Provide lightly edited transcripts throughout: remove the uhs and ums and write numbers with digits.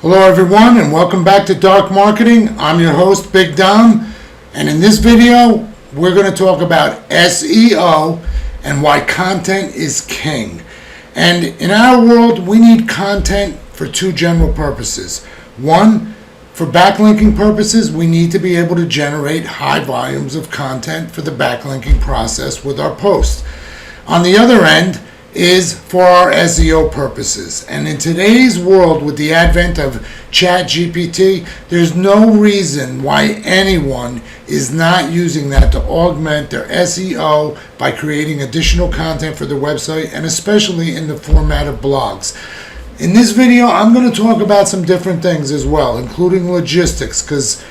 Hello everyone and welcome back to Dark Marketing. I'm your host Big Dom, and in this video we're going to talk about SEO and why content is king. And in our world we need content for two general purposes. One, for backlinking purposes, we need to be able to generate high volumes of content for the backlinking process with our posts. On the other end is for our SEO purposes. And in today's world, with the advent of Chat GPT, there's no reason why anyone is not using that to augment their SEO by creating additional content for their website, and especially in the format of blogs. In this video, I'm going to talk about some different things as well, including logistics, because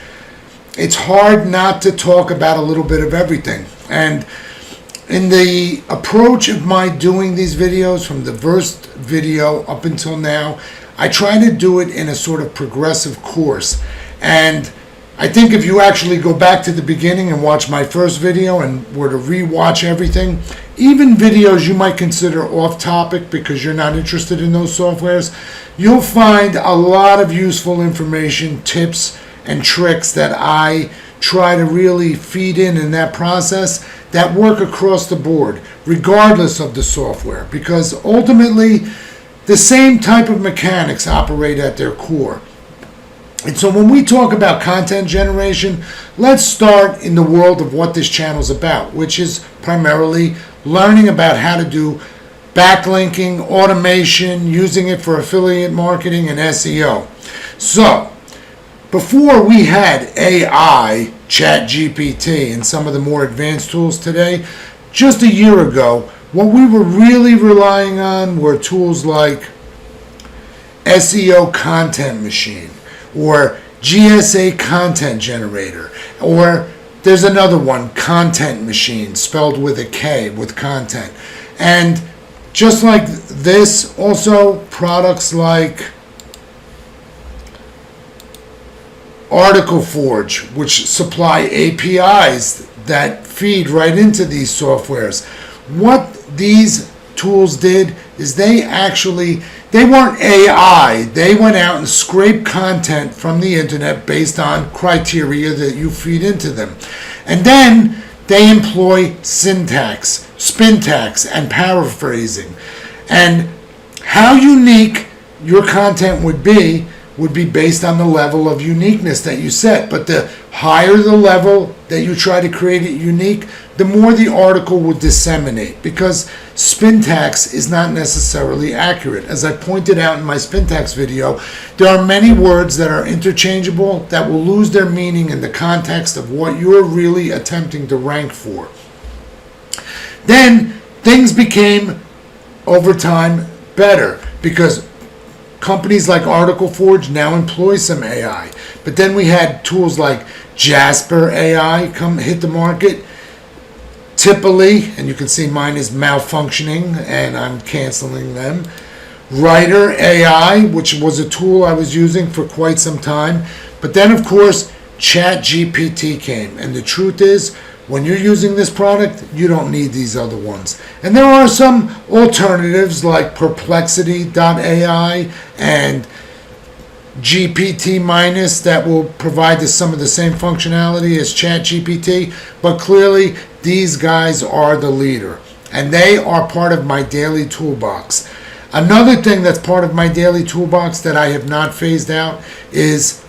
it's hard not to talk about a little bit of everything. And in the approach of my doing these videos, from the first video up until now, I try to do it in a sort of progressive course. And I think if you actually go back to the beginning and watch my first video and were to re-watch everything, even videos you might consider off topic because you're not interested in those softwares, you'll find a lot of useful information, tips, and tricks that I try to really feed in that process that work across the board, regardless of the software, because ultimately the same type of mechanics operate at their core. And so when we talk about content generation, let's start in the world of what this channel is about, which is primarily learning about how to do backlinking, automation, using it for affiliate marketing and SEO. So before we had AI, Chat GPT, and some of the more advanced tools today, just a year ago, what we were really relying on were tools like SEO Content Machine, or GSA Content Generator, or there's another one, Content Machine, spelled with a K, with content. And just like this, also products like Article Forge, which supply APIs that feed right into these softwares. What these tools did is they weren't AI. They went out and scraped content from the internet based on criteria that you feed into them. And then they employ syntax, spintax, and paraphrasing. And how unique your content would be based on the level of uniqueness that you set. But the higher the level that you try to create it unique, the more the article will disseminate, because spintax is not necessarily accurate. As I pointed out in my spintax video, there are many words that are interchangeable that will lose their meaning in the context of what you're really attempting to rank for. Then things became, over time, better, because companies like Article Forge now employ some AI. But then we had tools like Jasper AI hit the market. Tipily, and you can see mine is malfunctioning and I'm canceling them. Writer AI, which was a tool I was using for quite some time. But then of course Chat GPT came, and the truth is, when you're using this product, you don't need these other ones. And there are some alternatives like Perplexity.ai and GPT- that will provide some of the same functionality as Chat GPT, but clearly these guys are the leader, and they are part of my daily toolbox. Another thing that's part of my daily toolbox that I have not phased out is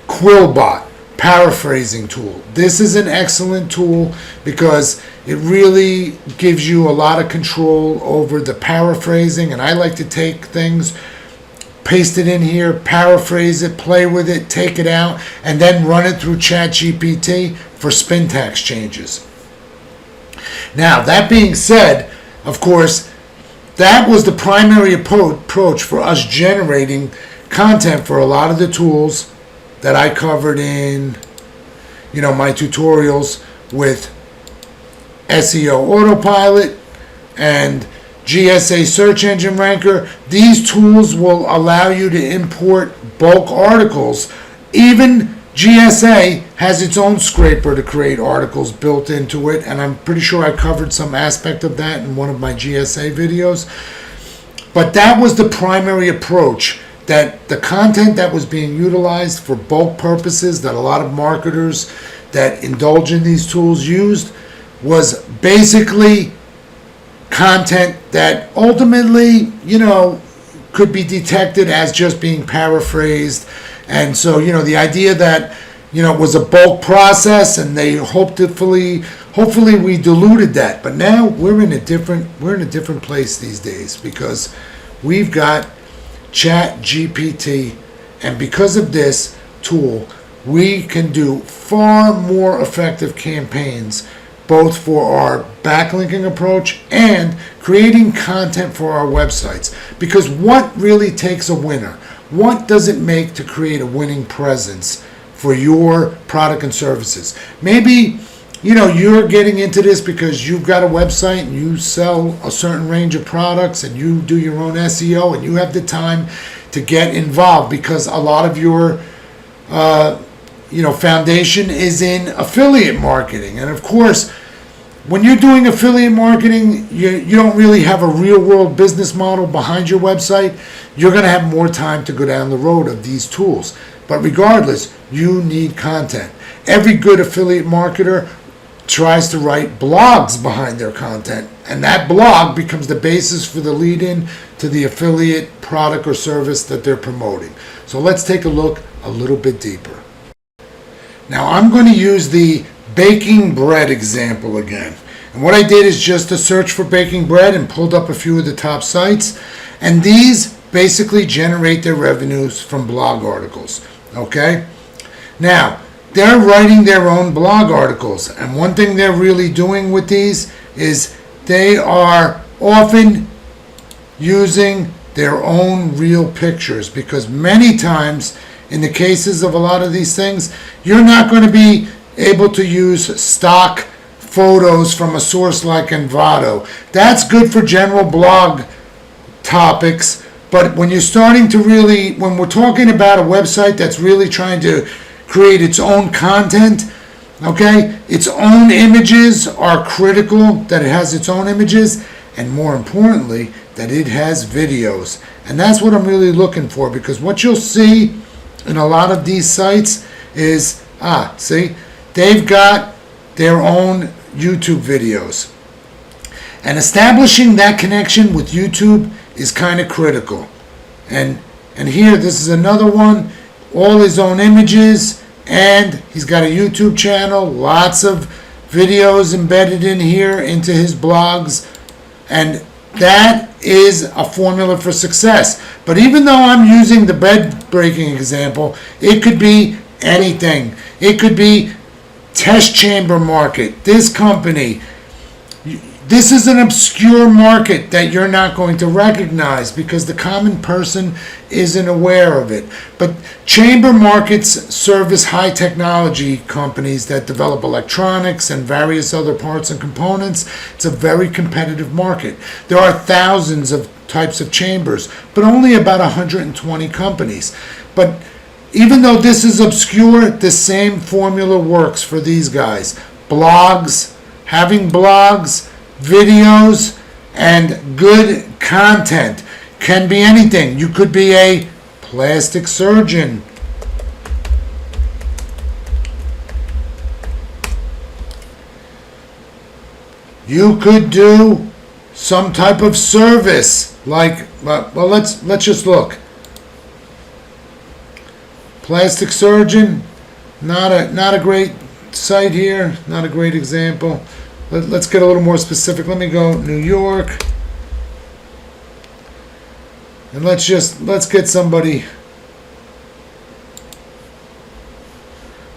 Quillbot, paraphrasing tool. This is an excellent tool because it really gives you a lot of control over the paraphrasing, and I like to take things, paste it in here, paraphrase it, play with it, take it out, and then run it through Chat GPT for spintax changes. Now, that being said, of course, that was the primary approach for us generating content for a lot of the tools that I covered in, my tutorials with SEO Autopilot and GSA Search Engine Ranker. These tools will allow you to import bulk articles. Even GSA has its own scraper to create articles built into it, and I'm pretty sure I covered some aspect of that in one of my GSA videos. But that was the primary approach that the content that was being utilized for bulk purposes that a lot of marketers that indulge in these tools used was basically content that ultimately, could be detected as just being paraphrased. And so, the idea that, it was a bulk process and they hopefully we diluted that. But now we're in a different place these days because we've got Chat GPT, and because of this tool, we can do far more effective campaigns, both for our backlinking approach and creating content for our websites. Because what really takes a winner? What does it make to create a winning presence for your product and services? Maybe, you're getting into this because you've got a website and you sell a certain range of products and you do your own SEO and you have the time to get involved because a lot of your foundation is in affiliate marketing. And of course, when you're doing affiliate marketing, you don't really have a real world business model behind your website. You're going to have more time to go down the road of these tools. But regardless, you need content. Every good affiliate marketer tries to write blogs behind their content, and that blog becomes the basis for the lead-in to the affiliate product or service that they're promoting. So let's take a look a little bit deeper. Now I'm going to use the baking bread example again. And what I did is just a search for baking bread and pulled up a few of the top sites, and these basically generate their revenues from blog articles. Okay? Now, they're writing their own blog articles, and one thing they're really doing with these is they are often using their own real pictures, because many times in the cases of a lot of these things, you're not going to be able to use stock photos from a source like Envato. That's good for general blog topics, but when you're starting to really, when we're talking about a website that's really trying to create its own content, okay, its own images are critical, that it has its own images, and more importantly, that it has videos. And that's what I'm really looking for, because what you'll see in a lot of these sites is, see, they've got their own YouTube videos. And establishing that connection with YouTube is kind of critical. And here, this is another one, all his own images, and he's got a YouTube channel, lots of videos embedded in here into his blogs, and that is a formula for success. But even though I'm using the bread breaking example, it could be anything. It could be test chamber market, this company. This is an obscure market that you're not going to recognize because the common person isn't aware of it. But chamber markets service high technology companies that develop electronics and various other parts and components. It's a very competitive market. There are thousands of types of chambers, but only about 120 companies. But even though this is obscure, the same formula works for these guys. Blogs, having blogs, videos, and good content can be anything. You could be a plastic surgeon. You could do some type of service like, well, let's just look. Plastic surgeon, not a great site here, not a great example. Let's get a little more specific. Let me go New York. And let's get somebody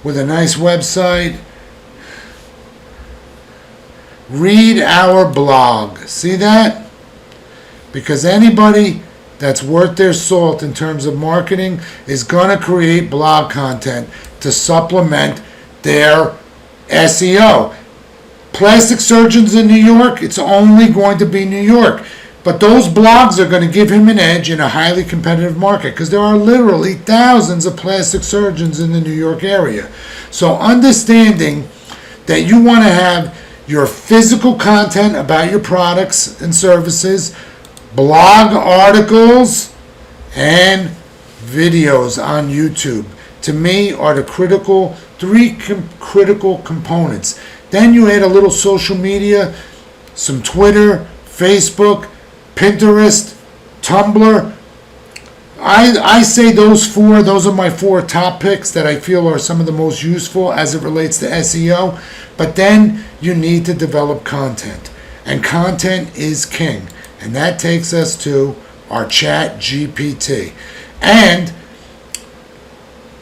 with a nice website. Read our blog. See that? Because anybody that's worth their salt in terms of marketing is going to create blog content to supplement their SEO. Plastic surgeons in New York, it's only going to be New York. But those blogs are going to give him an edge in a highly competitive market because there are literally thousands of plastic surgeons in the New York area. So understanding that you want to have your physical content about your products and services, blog articles, and videos on YouTube, to me, are the three critical components. Then you add a little social media, some Twitter, Facebook, Pinterest, Tumblr. I say those are my four top picks that I feel are some of the most useful as it relates to SEO. But then you need to develop content. And content is king. And that takes us to our Chat GPT. And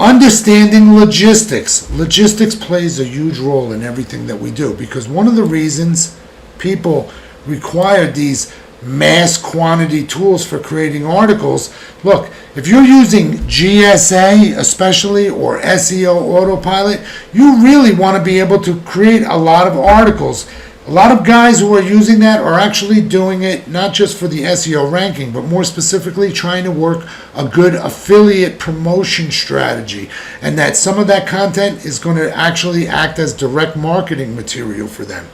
understanding logistics. Logistics plays a huge role in everything that we do, because one of the reasons people require these mass quantity tools for creating articles, look, if you're using GSA especially, or SEO autopilot, you really want to be able to create a lot of articles. A lot of guys who are using that are actually doing it not just for the SEO ranking, but more specifically trying to work a good affiliate promotion strategy, and that some of that content is going to actually act as direct marketing material for them.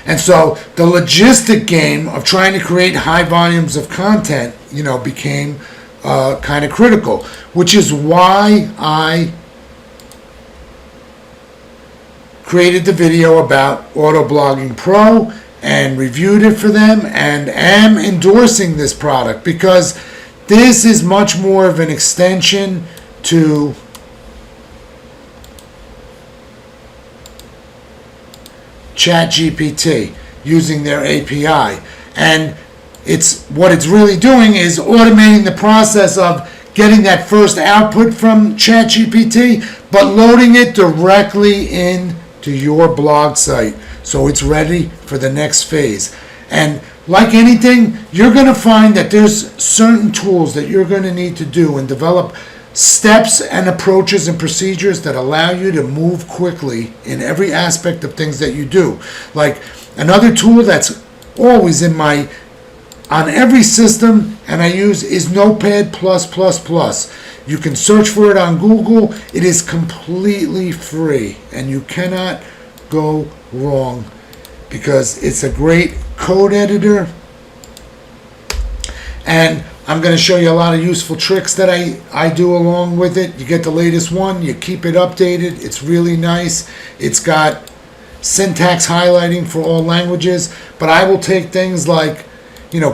And so the logistic game of trying to create high volumes of content, became kind of critical, which is why I created the video about Autoblogging Pro and reviewed it for them, and am endorsing this product because this is much more of an extension to Chat GPT using their API. And what it's really doing is automating the process of getting that first output from Chat GPT, but loading it directly into your blog site so it's ready for the next phase. And like anything, you're going to find that there's certain tools that you're going to need to do and develop steps and approaches and procedures that allow you to move quickly in every aspect of things that you do. Like another tool that's always on every system and I use is Notepad++. You can search for it on Google. It is completely free and you cannot go wrong because it's a great code editor. And I'm going to show you a lot of useful tricks that I do along with it. You get the latest one, you keep it updated. It's really nice. It's got syntax highlighting for all languages, but I will take things like,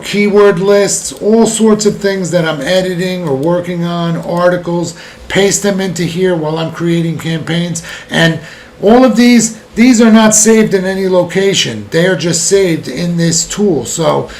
keyword lists, all sorts of things that I'm editing or working on, articles, paste them into here while I'm creating campaigns. And all of these are not saved in any location. They are just saved in this tool. So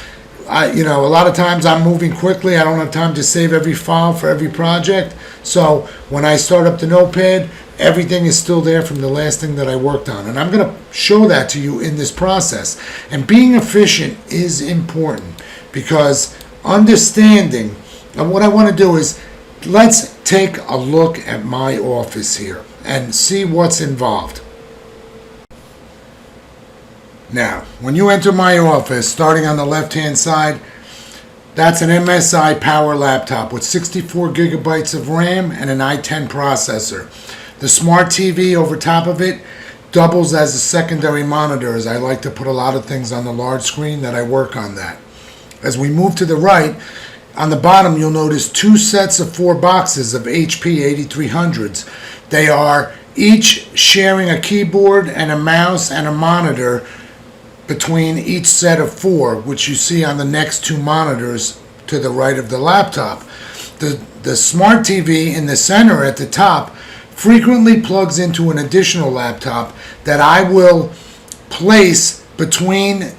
a lot of times I'm moving quickly. I don't have time to save every file for every project. So when I start up the Notepad, everything is still there from the last thing that I worked on. And I'm going to show that to you in this process. And being efficient is important because understanding, and what I want to do is, let's take a look at my office here and see what's involved. Now, when you enter my office, starting on the left-hand side, that's an MSI power laptop with 64 gigabytes of RAM and an i10 processor. The smart TV over top of it doubles as a secondary monitor, as I like to put a lot of things on the large screen that I work on that. As we move to the right, on the bottom you'll notice two sets of 4 boxes of HP 8300s. They are each sharing a keyboard and a mouse and a monitor between each set of 4, which you see on the next 2 monitors to the right of the laptop. The smart TV in the center at the top frequently plugs into an additional laptop that I will place between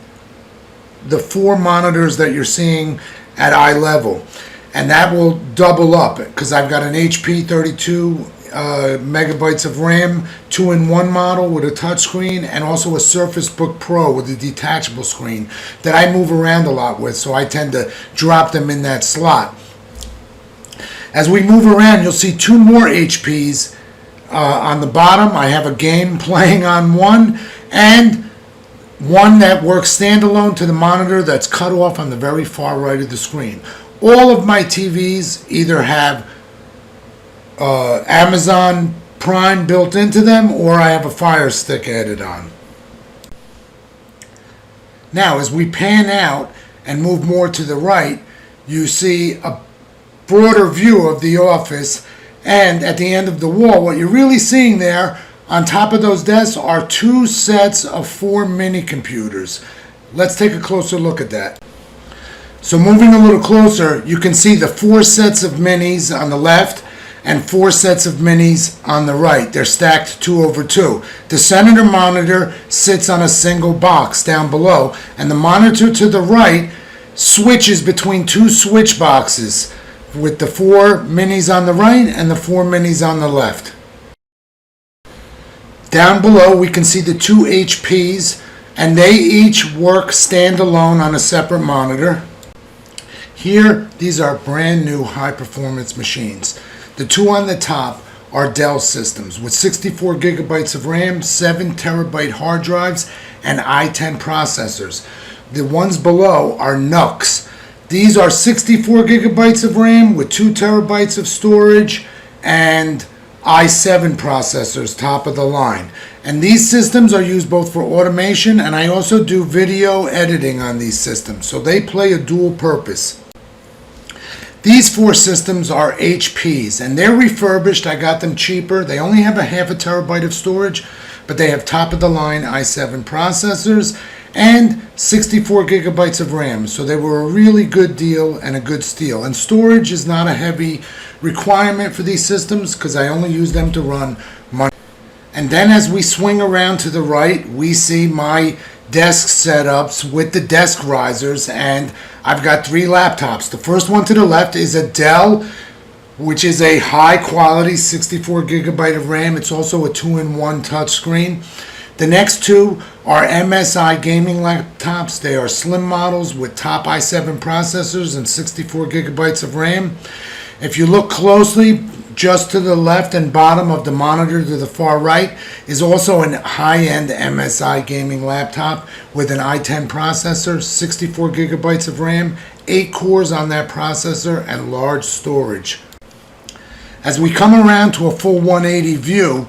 the 4 monitors that you're seeing at eye level. And that will double up because I've got an HP 32 megabytes of RAM 2-in-1 model with a touchscreen, and also a Surface Book Pro with a detachable screen that I move around a lot with, so I tend to drop them in that slot. As we move around, you'll see 2 more HPs on the bottom. I have a game playing on one, and one that works standalone to the monitor that's cut off on the very far right of the screen. All of my TVs either have Amazon Prime built into them, or I have a Fire Stick added on. Now, as we pan out and move more to the right, you see a bunch of different tabs. And what I want to do is, let's take a look at my office here and see what's involved. Now, when you enter my office, starting on the left-hand side, that's an MSI power laptop with 64 gigabytes of RAM and an i10 processor. The smart TV over top of it doubles as a secondary monitor. As we move to the right, you'll see a broader view of the office. And at the end of the wall, what you're really seeing there on top of those desks are 2 sets of 4 mini computers. Let's take a closer look at that. So moving a little closer, you can see the 4 sets of minis on the left and 4 sets of minis on the right. They're stacked 2 over 2. The center monitor sits on a single box down below, and the monitor to the right switches between 2 switch boxes with the 4 minis on the right and the 4 minis on the left. Down below we can see the 2 HPs, and they each work standalone on a separate monitor. Here, these are brand new high performance machines. The 2 on the top are Dell systems with 64 gigabytes of RAM, 7 terabyte hard drives, and i10 processors. The ones below are NUCs. These are 64 gigabytes of RAM with 2 terabytes of storage and i7 processors, top of the line. And these systems are used both for automation, and I also do video editing on these systems, so they play a dual purpose. These 4 systems are HPs, and they're refurbished. I got them cheaper. They only have a half a terabyte of storage, but they have top of the line i7 processors and 64 gigabytes of RAM. So they were a really good deal and a good steal. And storage is not a heavy requirement for these systems because I only use them to run money. And then as we swing around to the right, we see my desk setups with the desk risers, and I've got 3 laptops. The first one to the left is a Dell, which is a high quality 64 gigabyte of RAM. It's also a 2-in-1 touchscreen. The next 2 are MSI gaming laptops. They are slim models with top i7 processors and 64 gigabytes of RAM. If you look closely, just to the left and bottom of the monitor to the far right is also a high-end MSI gaming laptop with an i10 processor, 64 gigabytes of RAM, 8 cores on that processor, and large storage. As we come around to a full 180 view,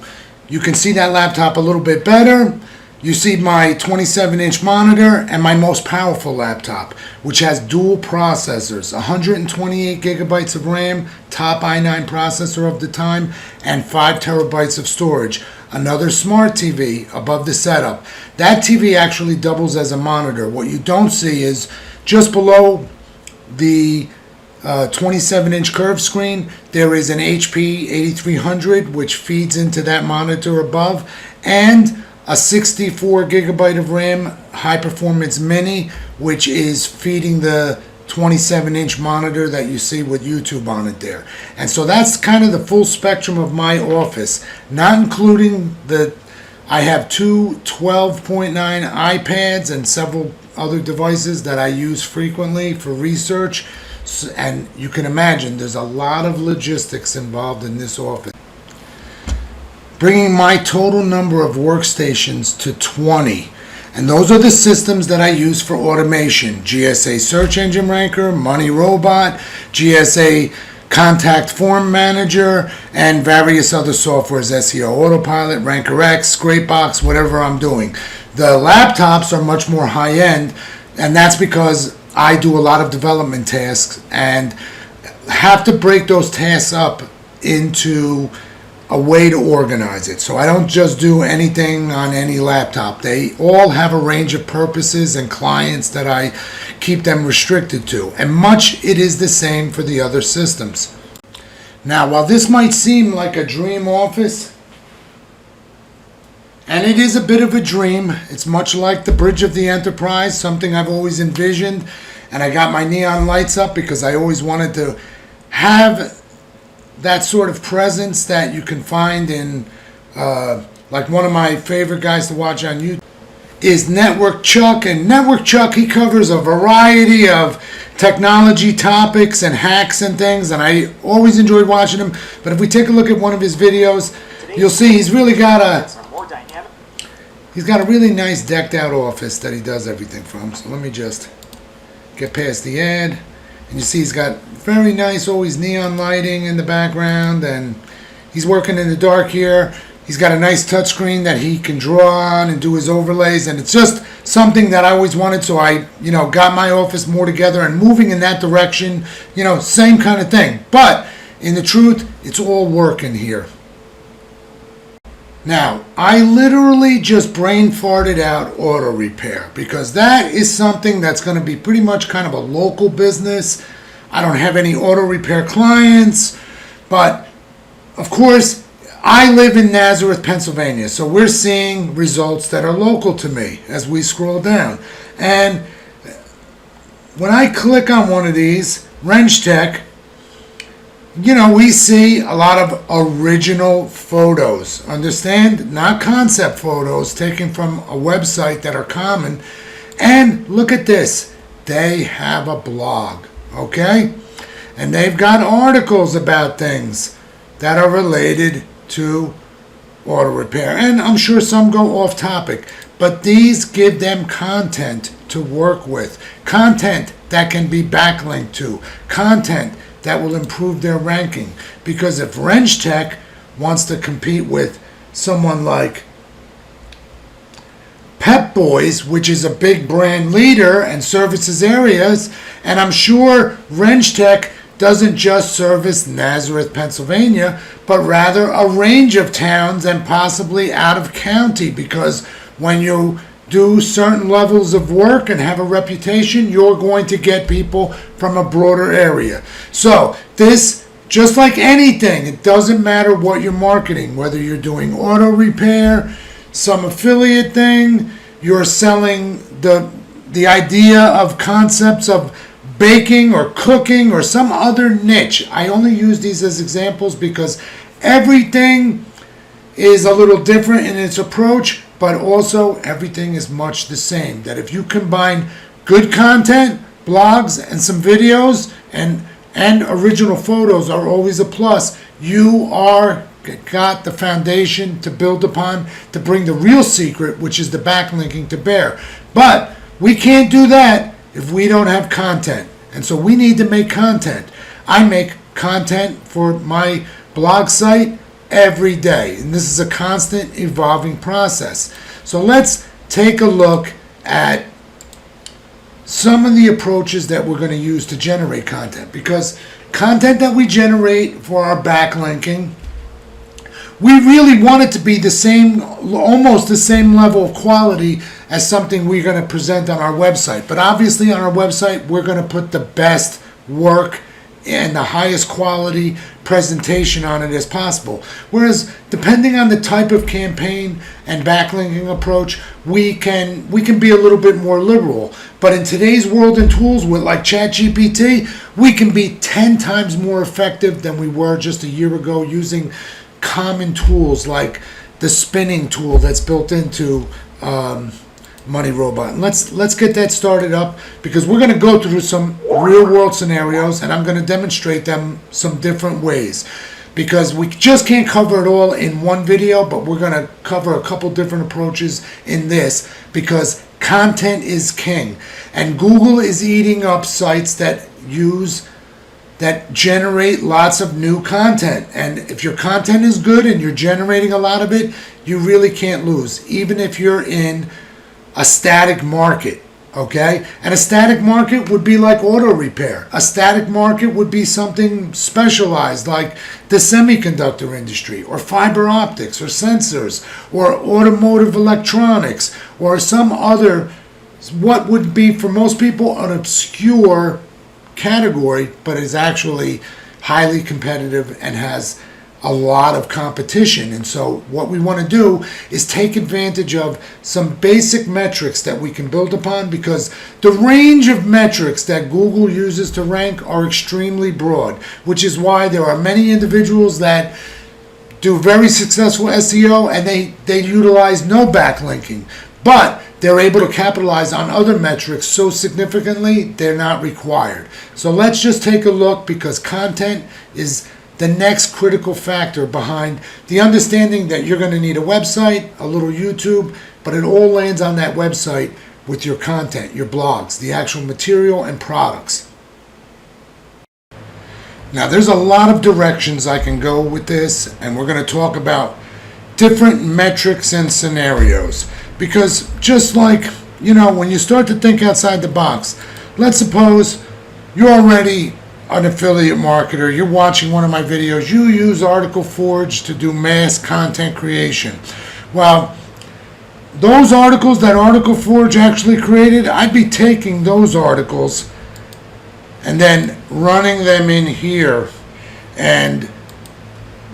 you can see that laptop a little bit better. You see my 27-inch monitor and my most powerful laptop, which has dual processors, 128 gigabytes of RAM, top i9 processor of the time, and 5 terabytes of storage. Another smart TV above the setup. That TV actually doubles as a monitor. What you don't see is just below the 27-inch curved screen, there is an HP 8300, which feeds into that monitor above, and a 64 gigabyte of RAM high performance mini, which is feeding the 27-inch monitor that you see with YouTube on it there. And so that's kind of the full spectrum of my office, not including I have 2 12.9 iPads and several other devices that I use frequently for research. And you can imagine there's a lot of logistics involved in this office, bringing my total number of workstations to 20. And those are the systems that I use for automation: GSA Search Engine Ranker, Money Robot, GSA Contact Form Manager, and various other softwares, SEO Autopilot, Ranker X, Scrapebox, whatever I'm doing. The laptops are much more high-end, and that's because I do a lot of development tasks and have to break those tasks up into a way to organize it. So I don't just do anything on any laptop. They all have a range of purposes and clients that I keep them restricted to. And much it is the same for the other systems. Now, while this might seem like a dream office, and it is a bit of a dream, it's much like the Bridge of the Enterprise, something I've always envisioned. And I got my neon lights up because I always wanted to have that sort of presence that you can find in, like one of my favorite guys to watch on YouTube is Network Chuck. And Network Chuck, he covers a variety of technology topics and hacks and things, and I always enjoyed watching him. But if we take a look at one of his videos, you'll see he's really got a really nice decked out office that he does everything from. So let me just get past the ad. And you see he's got very nice, always neon lighting in the background, and he's working in the dark here. He's got a nice touchscreen that he can draw on and do his overlays, and it's just something that I always wanted. So I, got my office more together and moving in that direction. Same kind of thing. But in the truth, it's all working here. Now, I literally just brain farted out auto repair because that is something that's going to be pretty much kind of a local business. I don't have any auto repair clients, but of course, I live in Nazareth, Pennsylvania, so we're seeing results that are local to me as we scroll down. And when I click on one of these, Wrench Tech, we see a lot of original photos. Understand? Not concept photos taken from a website that are common. And look at this. They have a blog, okay? And they've got articles about things that are related to auto repair. And I'm sure some go off topic, but these give them content to work with. Content that can be backlinked to. Content that will improve their ranking. Because if Wrench Tech wants to compete with someone like Pep Boys, which is a big brand leader and services areas, and I'm sure Wrench Tech doesn't just service Nazareth, Pennsylvania, but rather a range of towns and possibly out of county, because when you do certain levels of work and have a reputation, you're going to get people from a broader area. So this, just like anything, it doesn't matter what you're marketing, whether you're doing auto repair, some affiliate thing, you're selling the idea of concepts of baking or cooking or some other niche. I only use these as examples because everything is a little different in its approach, but also everything is much the same. That if you combine good content, blogs, and some videos, and original photos are always a plus, you are got the foundation to build upon to bring the real secret, which is the backlinking, to bear. But we can't do that if we don't have content. And so we need to make content. I make content for my blog site every day. And this is a constant evolving process. So let's take a look at some of the approaches that we're going to use to generate content. Because content that we generate for our backlinking, we really want it to be the same, almost the same level of quality as something we're going to present on our website. But obviously on our website, we're going to put the best work and the highest quality presentation on it as possible. Whereas depending on the type of campaign and backlinking approach, we can be a little bit more liberal. But in today's world and tools with like Chat GPT, we can be 10 times more effective than we were just a year ago using common tools like the spinning tool that's built into Money Robot. And let's get that started up, because we're going to go through some real world scenarios and I'm going to demonstrate them some different ways, because we just can't cover it all in one video, but we're going to cover a couple different approaches in this, because content is king and Google is eating up sites that generate lots of new content. And if your content is good and you're generating a lot of it, you really can't lose, even if you're in a static market, okay? And a static market would be like auto repair. A static market would be something specialized like the semiconductor industry or fiber optics or sensors or automotive electronics or some other, what would be for most people an obscure category, but is actually highly competitive and has a lot of competition. And so what we want to do is take advantage of some basic metrics that we can build upon, because the range of metrics that Google uses to rank are extremely broad, which is why there are many individuals that do very successful SEO and they utilize no backlinking, but they're able to capitalize on other metrics so significantly they're not required. So let's just take a look, because content is the next critical factor behind the understanding that you're going to need a website, a little YouTube, but it all lands on that website with your content, your blogs, the actual material and products. Now there's a lot of directions I can go with this, and we're going to talk about different metrics and scenarios. Because just like, when you start to think outside the box, let's suppose you're already an affiliate marketer, you're watching one of my videos, you use Article Forge to do mass content creation. Well, those articles that Article Forge actually created, I'd be taking those articles and then running them in here and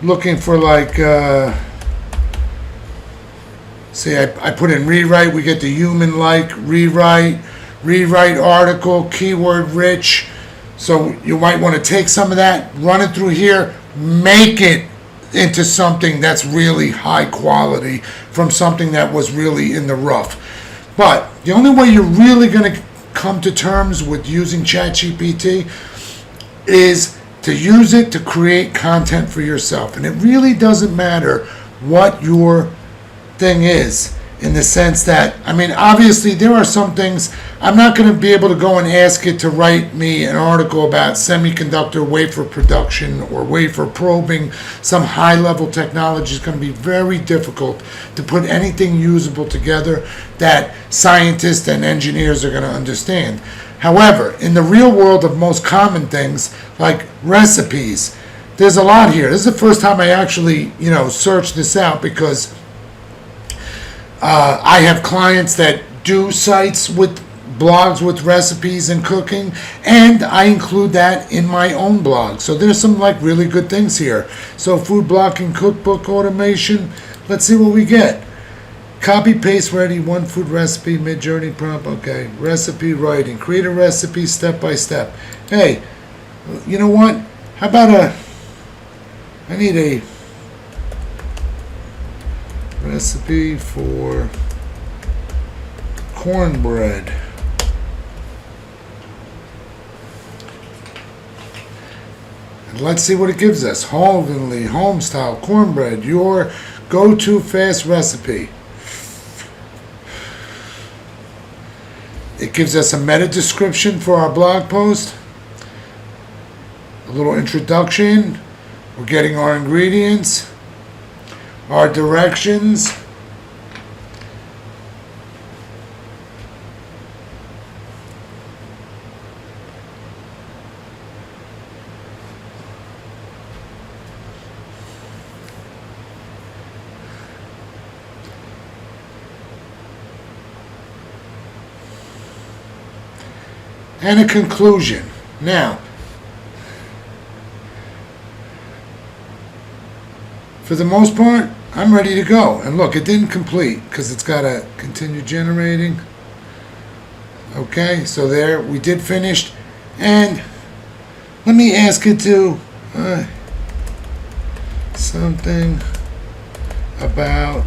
looking for say I put in rewrite, we get the human rewrite article, keyword rich. So you might want to take some of that, run it through here, make it into something that's really high quality from something that was really in the rough. But the only way you're really going to come to terms with using Chat GPT is to use it to create content for yourself. And it really doesn't matter what your thing is, in the sense that, obviously there are some things I'm not going to be able to go and ask it to write me an article about semiconductor wafer production or wafer probing. Some high-level technology is going to be very difficult to put anything usable together that scientists and engineers are going to understand. However, in the real world of most common things, like recipes, there's a lot here. This is the first time I actually, searched this out, because I have clients that do sites with blogs with recipes and cooking, and I include that in my own blog. So there's some really good things here. So food blocking, cookbook automation. Let's see what we get. Copy paste ready, one food recipe, mid-journey prompt. Okay, recipe writing, create a recipe step by step. Hey, you know what? How about I need a recipe for cornbread. And let's see what it gives us. Home style cornbread, your go-to fast recipe. It gives us a meta description for our blog post, a little introduction. We're getting our ingredients, our directions, and a conclusion. Now, for the most part, I'm ready to go. And look, it didn't complete because it's got to continue generating. Okay, so there, we did finish. And let me ask it to something about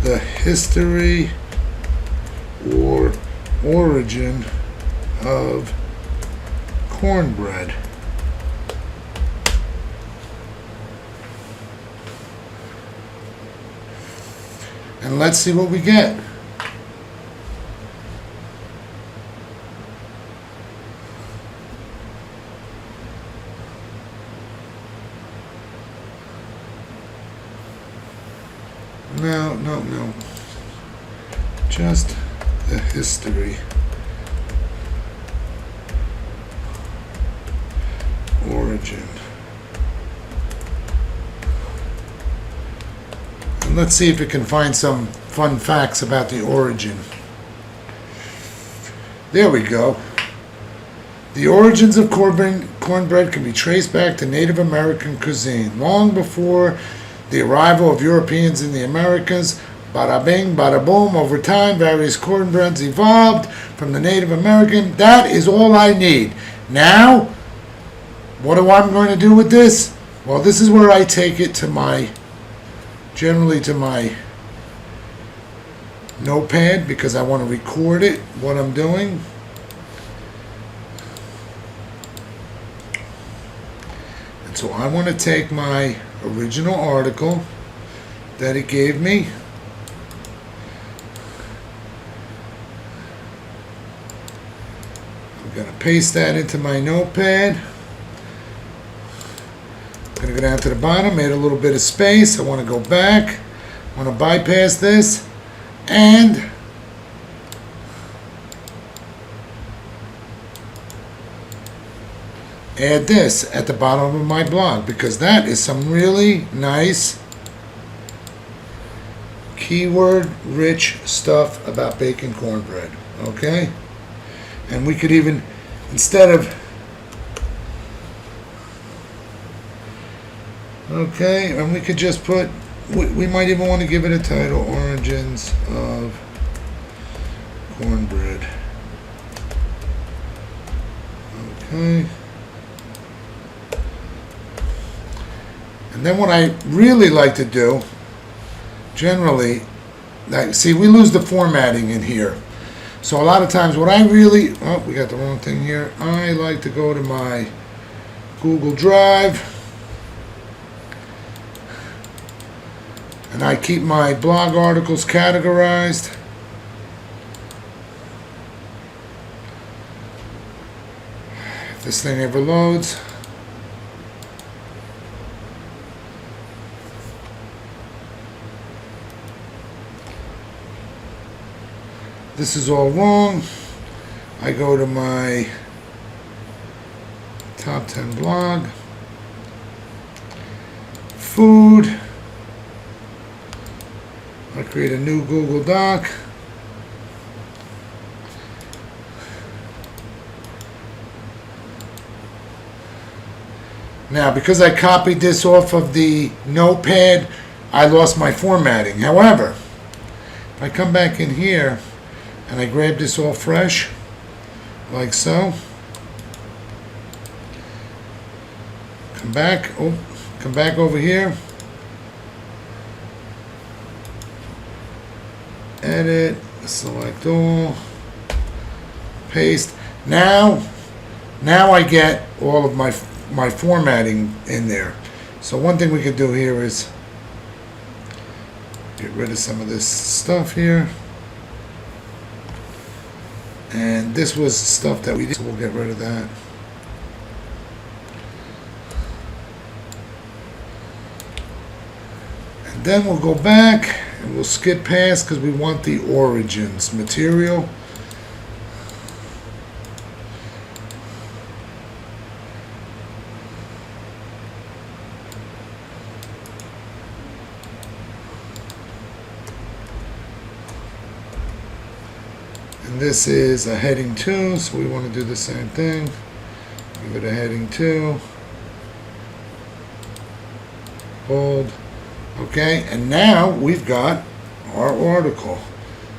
the history or origin of cornbread. And let's see what we get. No. Just the history. Origin. And let's see if it can find some fun facts about the origin. There we go. The origins of cornbread can be traced back to Native American cuisine. Long before the arrival of Europeans in the Americas, bada bing, bada boom, over time, various cornbreads evolved from the Native American. That is all I need. Now, what am I going to do with this? Well, this is where I take it to generally to my notepad, because I want to record it, what I'm doing. And so I want to take my original article that it gave me. I'm going to paste that into my notepad. I'm going to go down to the bottom, made a little bit of space. I want to go back. I'm going to bypass this and add this at the bottom of my blog, because that is some really nice keyword rich stuff about baking cornbread. Okay, and we could even, instead of, okay, and we could just put, we might even want to give it a title, Origins of Cornbread. Okay. And then what I really like to do, generally, like, see, we lose the formatting in here. So a lot of times what I really, oh, we got the wrong thing here. I like to go to my Google Drive, and I keep my blog articles categorized. If this thing ever loads. This is all wrong. I go to my top 10 blog, food. I create a new Google Doc. Now, because I copied this off of the notepad, I lost my formatting. However, if I come back in here and I grab this all fresh, like so, come back over here, edit, select all, paste. Now I get all of my formatting in there. So one thing we could do here is get rid of some of this stuff here. And this was stuff that we did, so we'll get rid of that. And then we'll go back and we'll skip past because we want the origins material. And this is a heading 2, so we want to do the same thing. Give it a heading 2. Bold. Okay, and now we've got our article.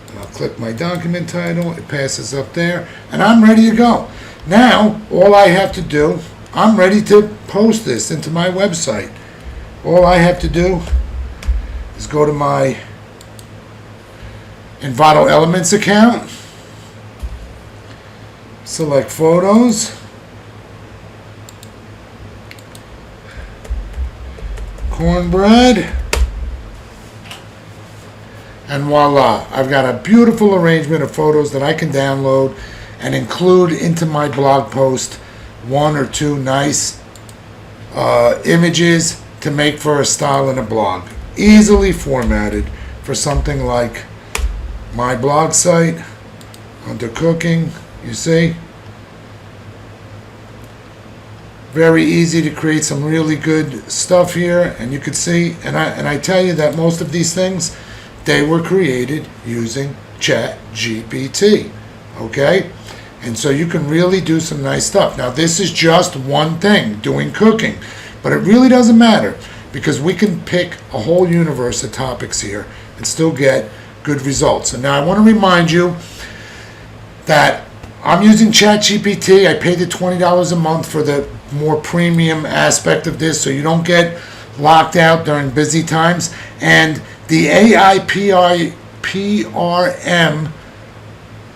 And I'll click my document title, it passes up there, and I'm ready to go. Now, all I have to do, I'm ready to post this into my website. All I have to do is go to my Envato Elements account, select photos, cornbread, and voila, I've got a beautiful arrangement of photos that I can download and include into my blog post, 1 or 2 nice images to make for a style in a blog, easily formatted for something like my blog site under cooking. You see, very easy to create some really good stuff here, and you could see, and I tell you that most of these things, they were created using Chat GPT. Okay, and so you can really do some nice stuff. Now this is just one thing, doing cooking, but it really doesn't matter because we can pick a whole universe of topics here and still get good results. And now I want to remind you that I'm using Chat GPT. I paid the $20 a month for the more premium aspect of this, so you don't get locked out during busy times. And the AIPRM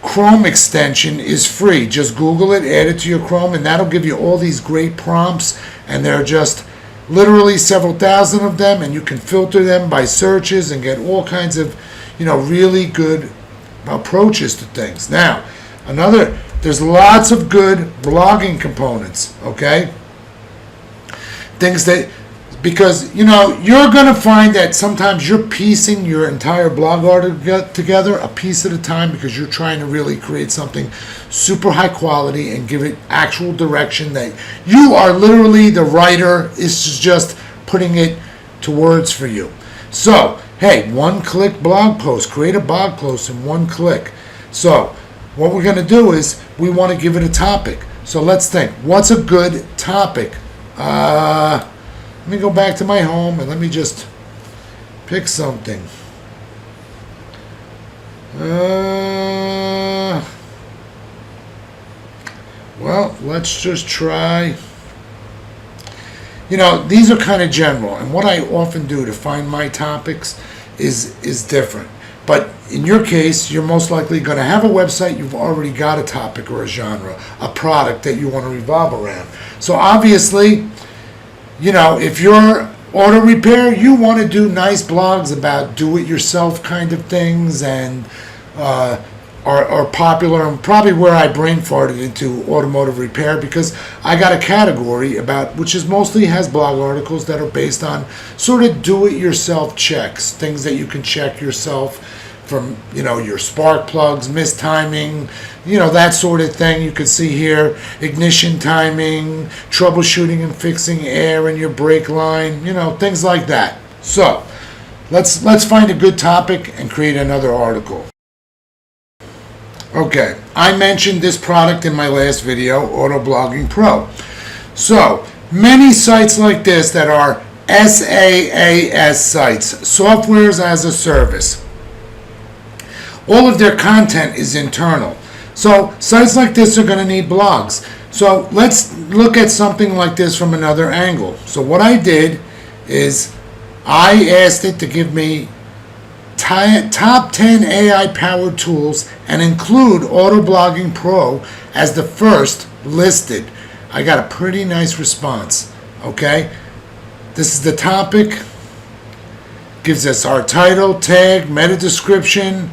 Chrome extension is free. Just Google it, add it to your Chrome, and that'll give you all these great prompts. And there are just literally several thousand of them, and you can filter them by searches and get all kinds of, really good approaches to things. Now, there's lots of good blogging components, okay? Things that because you're going to find that sometimes you're piecing your entire blog article together a piece at a time because you're trying to really create something super high quality and give it actual direction that you are literally the writer is just putting it to words for you. So hey, one-click blog post, create a blog post in one click. So what we're going to do is we want to give it a topic. So let's think, what's a good topic? Let me go back to my home and let me just pick something. Well, let's just try. These are kind of general, and what I often do to find my topics is different. But in your case, you're most likely going to have a website, you've already got a topic or a genre, a product that you want to revolve around. So obviously, if you're auto repair, you want to do nice blogs about do-it-yourself kind of things and are popular, and probably where I brain farted into automotive repair because I got a category about which is mostly has blog articles that are based on sort of do-it-yourself checks, things that you can check yourself from your spark plugs, mistiming, that sort of thing. You can see here ignition timing, troubleshooting and fixing air in your brake line, things like that. So let's find a good topic and create another article. Okay, I mentioned this product in my last video, Auto Blogging Pro. So many sites like this that are SaaS sites, softwares as a service, all of their content is internal. So sites like this are going to need blogs. So let's look at something like this from another angle. So what I did is I asked it to give me top 10 AI-powered tools and include Auto Blogging Pro as the first listed. I got a pretty nice response. Okay, this is the topic. Gives us our title, tag, meta description,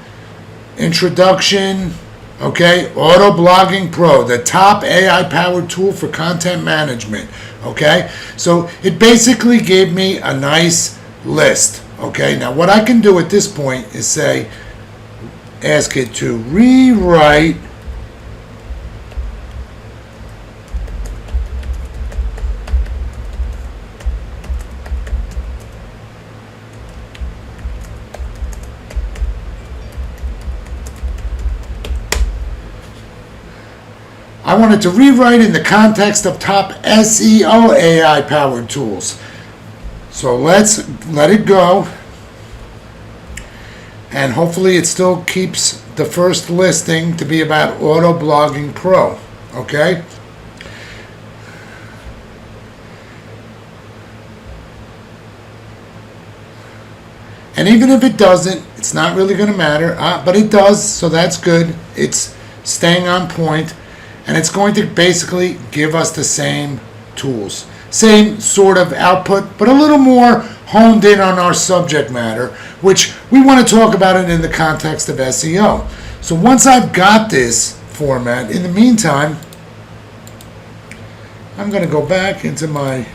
introduction. Okay, Auto Blogging Pro, the top AI-powered tool for content management. Okay, so it basically gave me a nice list. Okay, now what I can do at this point is say, ask it to rewrite I wanted to rewrite in the context of top SEO AI powered tools. So let's let it go. And hopefully it still keeps the first listing to be about Auto Blogging Pro. Okay? And even if it doesn't, it's not really going to matter. But it does, so that's good. It's staying on point. And it's going to basically give us the same tools. Same sort of output, but a little more honed in on our subject matter, which we want to talk about it in the context of SEO. So once I've got this format, in the meantime, I'm going to go back into my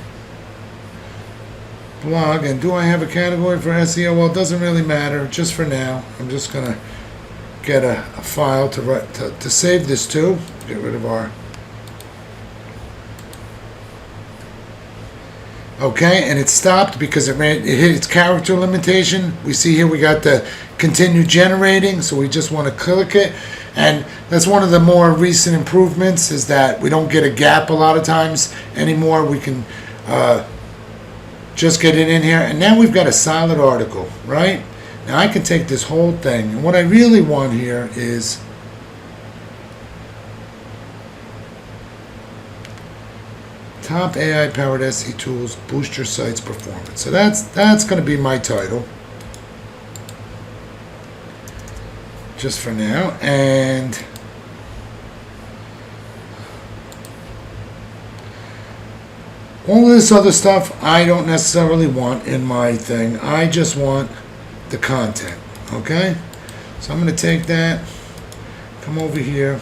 blog. And do I have a category for SEO? Well, it doesn't really matter. Just for now, I'm just going to get a file to save this to. Get rid of our. Okay, and it stopped because it hit its character limitation. We see here we got the continue generating, so we just want to click it. And that's one of the more recent improvements, is that we don't get a gap a lot of times anymore. We can just get it in here, and now we've got a solid article, right? Now I can take this whole thing, and what I really want here is top AI-powered SEO tools boost your site's performance. So that's going to be my title, just for now. And all of this other stuff I don't necessarily want in my thing. I just want the content. Okay? So I'm going to take that, come over here.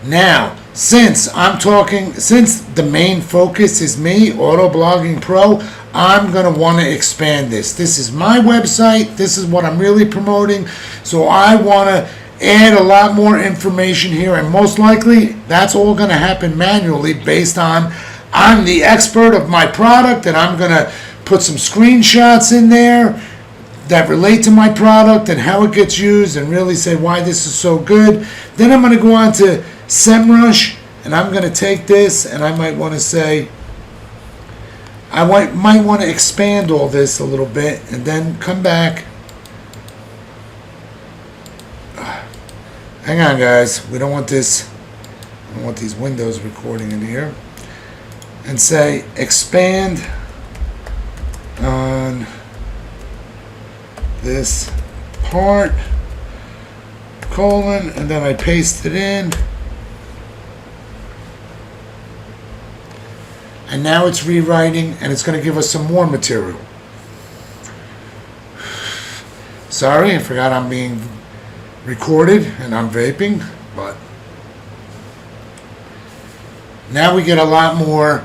Now, since the main focus is me, Auto Blogging Pro, I'm going to want to expand this. This is my website. This is what I'm really promoting. So I want to add a lot more information here, and most likely that's all going to happen manually based on I'm the expert of my product, and I'm going to put some screenshots in there that relate to my product and how it gets used and really say why this is so good. Then I'm going to go on to SEMrush, and I'm going to take this, and I might want to say, I might want to expand all this a little bit and then come back. Hang on, guys. We don't want this. I don't want these windows recording in here. And say expand on this part, colon, and then I paste it in. And now it's rewriting, and it's going to give us some more material. Sorry, I forgot I'm being recorded and I'm vaping, but now we get a lot more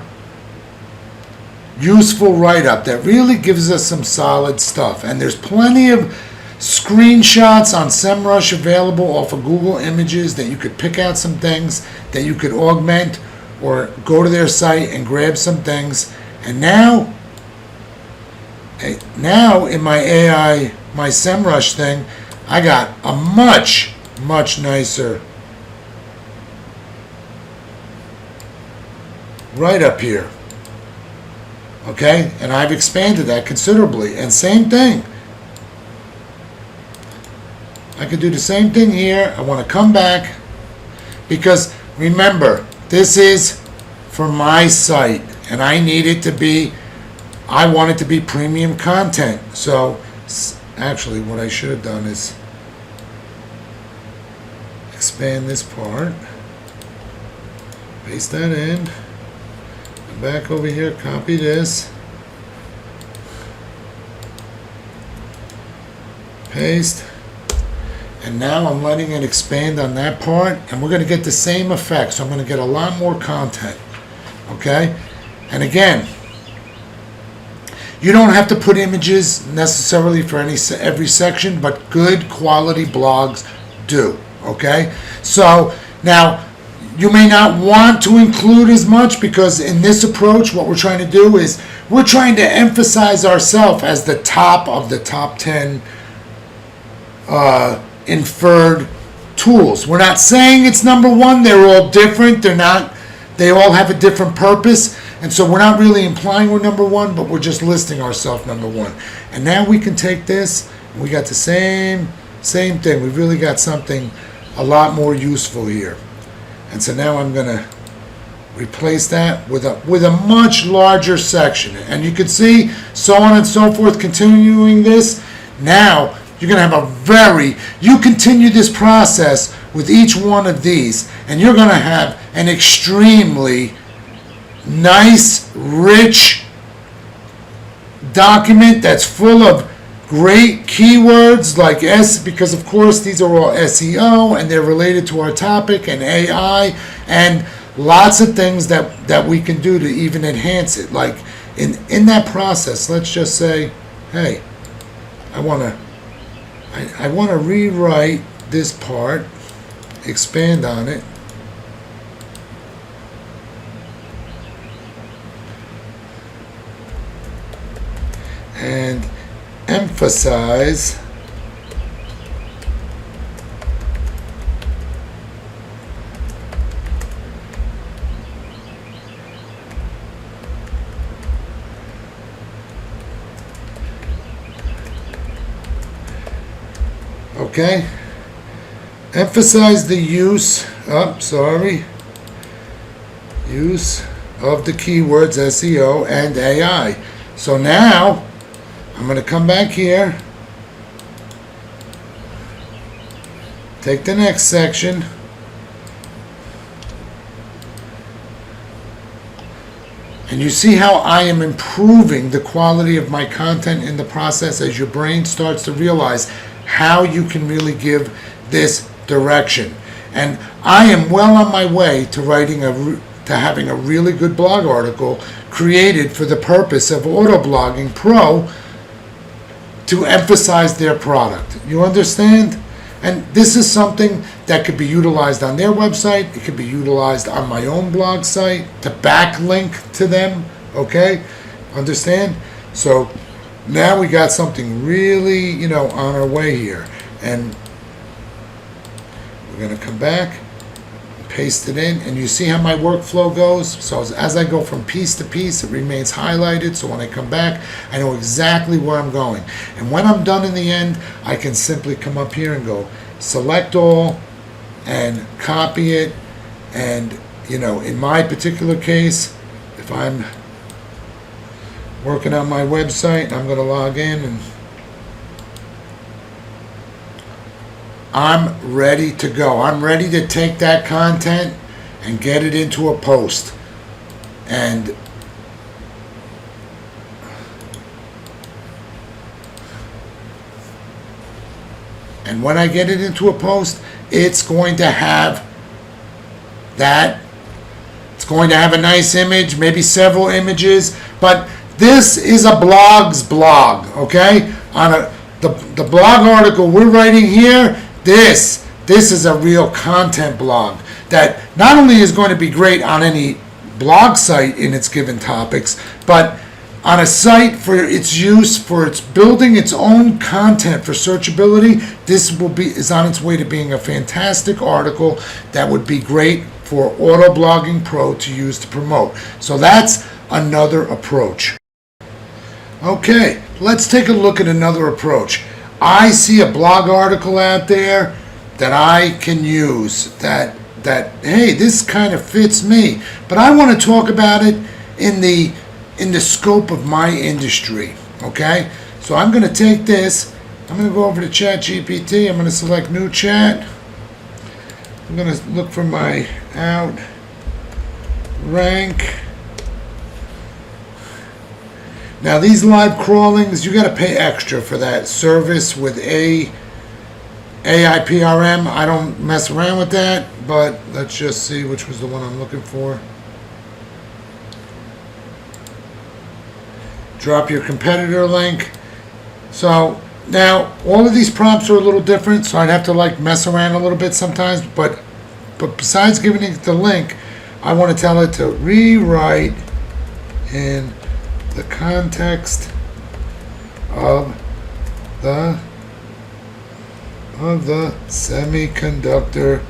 useful write-up that really gives us some solid stuff. And there's plenty of screenshots on SEMrush available off of Google Images that you could pick out some things that you could augment, or go to their site and grab some things. And now in my AI, my SEMrush thing, I got a much nicer right up here. Okay, and I've expanded that considerably. And same thing, I could do the same thing here. I want to come back, because remember, this is for my site, and I need it to be, I want it to be premium content. So actually what I should have done is expand this part, paste that in, come back over here, copy this, paste, and now I'm letting it expand on that part, and we're going to get the same effect. So I'm going to get a lot more content. Okay? And again, you don't have to put images necessarily for every section, but good quality blogs do. Okay? So now you may not want to include as much, because in this approach what we're trying to do is we're trying to emphasize ourselves as the top of the top 10 inferred tools. We're not saying it's number one. They're all different. They all have a different purpose, and so we're not really implying we're number one, but we're just listing ourselves number one. And now we can take this, and we got the same thing. We've really got something a lot more useful here. And so now I'm going to replace that with a much larger section, and you can see so on and so forth. Continuing this, now you're going to have you continue this process with each one of these, and you're going to have an extremely nice, rich document that's full of great keywords like because of course these are all SEO and they're related to our topic, and AI, and lots of things that we can do to even enhance it. Like in that process, let's just say, hey, I want to rewrite this part, expand on it, and emphasize emphasize the use of the keywords SEO and AI. So now I'm going to come back here, take the next section, and you see how I am improving the quality of my content in the process as your brain starts to realize how you can really give this direction. And I am well on my way to having a really good blog article created for the purpose of Autoblogging Pro to emphasize their product. You understand? And this is something that could be utilized on their website. It could be utilized on my own blog site to backlink to them. Okay? Understand? So now we got something really, on our way here. And we're going to come back, paste it in, and you see how my workflow goes? So as I go from piece to piece, it remains highlighted, so when I come back, I know exactly where I'm going. And when I'm done in the end, I can simply come up here and go select all and copy it. And, in my particular case, if I'm working on my website, I'm going to log in and I'm ready to go. I'm ready to take that content and get it into a post. And when I get it into a post, it's going to have a nice image, maybe several images, but this is a blog's blog, okay? The blog article we're writing here, this is a real content blog that not only is going to be great on any blog site in its given topics, but on a site for its use, for its building its own content for searchability. This is on its way to being a fantastic article that would be great for Autoblogging Pro to use to promote. So that's another approach. Okay, let's take a look at another approach. I see a blog article out there that I can use that hey, this kind of fits me, but I want to talk about it in the scope of my industry. Okay, so I'm going to take this, I'm going to go over to Chat GPT, I'm going to select new chat, I'm going to look for my rank. Now these live crawlings, you got to pay extra for that service with AIPRM. I don't mess around with that, but let's just see which was the one I'm looking for. Drop your competitor link. So now all of these prompts are a little different, so I'd have to mess around a little bit sometimes, but besides giving it the link, I want to tell it to rewrite in the context of the semiconductor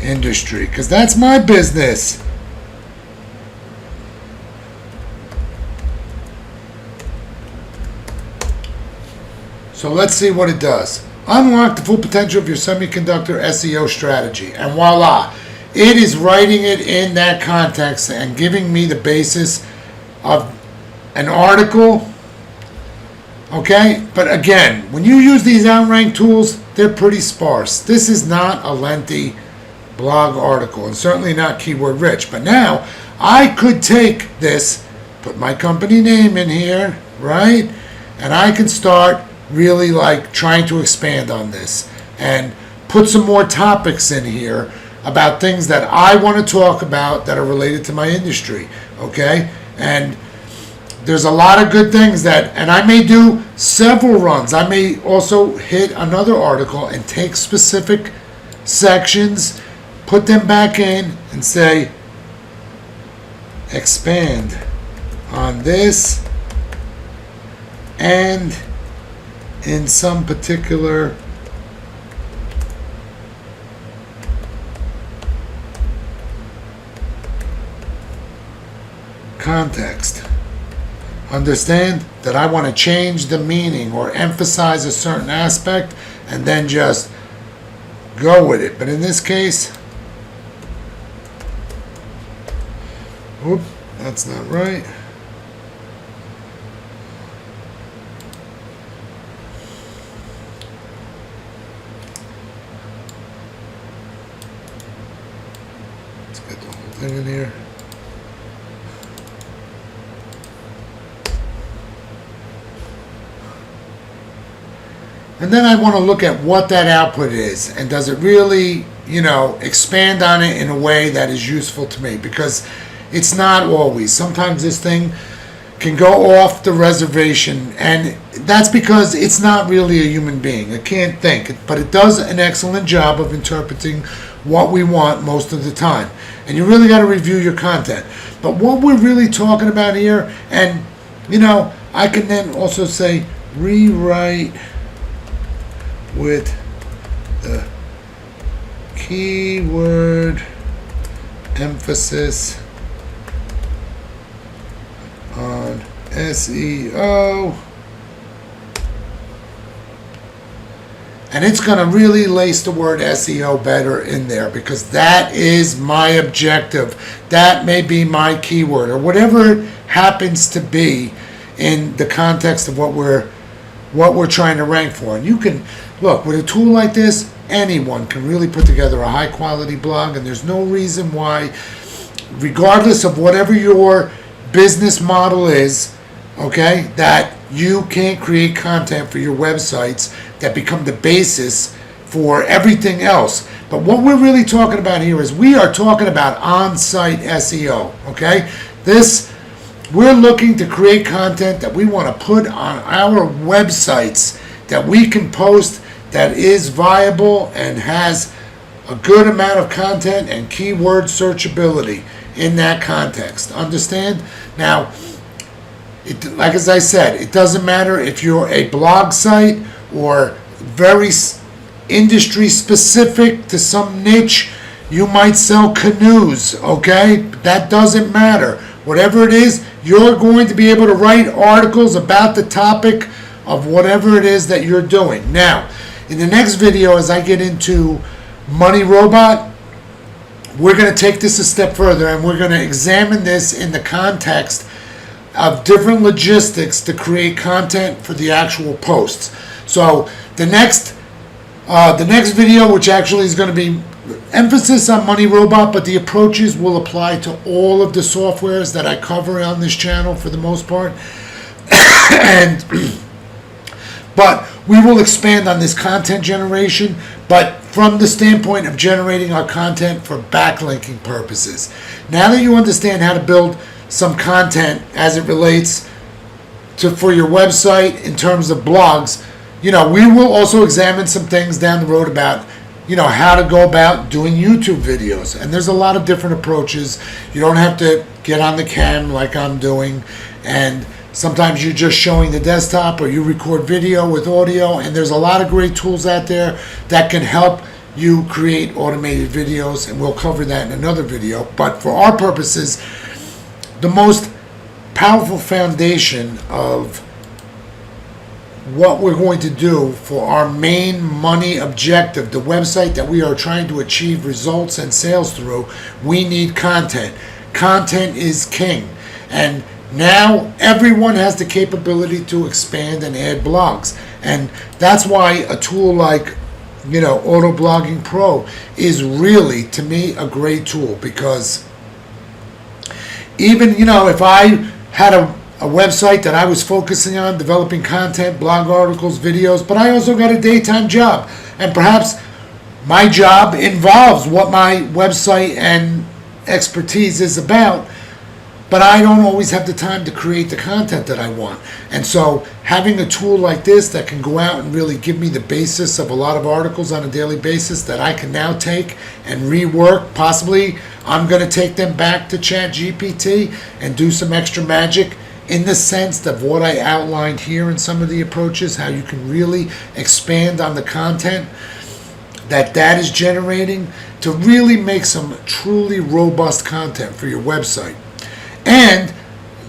industry, because that's my business. So let's see what it does. Unlock the full potential of your semiconductor SEO strategy, and voila, it is writing it in that context and giving me the basis of an article. Okay, but again, when you use these outrank tools, they're pretty sparse. This is not a lengthy blog article, and certainly not keyword rich. But now I could take this, put my company name in here, right? And I can start really trying to expand on this and put some more topics in here about things that I want to talk about that are related to my industry. Okay, and there's a lot of good things and I may do several runs. I may also hit another article and take specific sections, put them back in, and say, expand on this and in some particular context. Understand that I want to change the meaning or emphasize a certain aspect and then just go with it. But in this case, whoop, that's not right. Let's get the whole thing in here. And then I want to look at what that output is, and does it really expand on it in a way that is useful to me, because it's not always. Sometimes this thing can go off the reservation, and that's because it's not really a human being. It can't think, but it does an excellent job of interpreting what we want most of the time. And you really got to review your content. But what we're really talking about here, and I can then also say rewrite with the keyword emphasis on SEO, and it's going to really lace the word SEO better in there, because that is my objective. That may be my keyword, or whatever it happens to be in the context of what we're trying to rank for. And you can look with a tool like this, anyone can really put together a high quality blog, and there's no reason why, regardless of whatever your business model is, okay, that you can't create content for your websites that become the basis for everything else. But what we're really talking about here is we are talking about on-site SEO, okay? We're looking to create content that we want to put on our websites that we can post, that is viable and has a good amount of content and keyword searchability in that context. Understand? Now, like as I said, it doesn't matter if you're a blog site or very industry specific to some niche. You might sell canoes, okay? That doesn't matter. Whatever it is, you're going to be able to write articles about the topic of whatever it is that you're doing. Now, in the next video, as I get into Money Robot, we're going to take this a step further, and we're going to examine this in the context of different logistics to create content for the actual posts. So the next video, which actually is going to be emphasis on Money Robot, but the approaches will apply to all of the softwares that I cover on this channel for the most part. But we will expand on this content generation, but from the standpoint of generating our content for backlinking purposes. Now that you understand how to build some content as it relates to for your website in terms of blogs, we will also examine some things down the road about how to go about doing YouTube videos. And there's a lot of different approaches. You don't have to get on the cam like I'm doing, and sometimes you're just showing the desktop, or you record video with audio, and there's a lot of great tools out there that can help you create automated videos, and we'll cover that in another video. But for our purposes, the most powerful foundation of what we're going to do for our main money objective, the website that we are trying to achieve results and sales through, we need content. Content is king. And now everyone has the capability to expand and add blogs. And that's why a tool like Auto Blogging Pro is really, to me, a great tool, because even if I had a website that I was focusing on developing content, blog articles, videos, but I also got a daytime job, and perhaps my job involves what my website and expertise is about, but I don't always have the time to create the content that I want. And so having a tool like this that can go out and really give me the basis of a lot of articles on a daily basis that I can now take and rework, possibly I'm going to take them back to Chat GPT and do some extra magic in the sense of what I outlined here in some of the approaches, how you can really expand on the content that is generating to really make some truly robust content for your website. And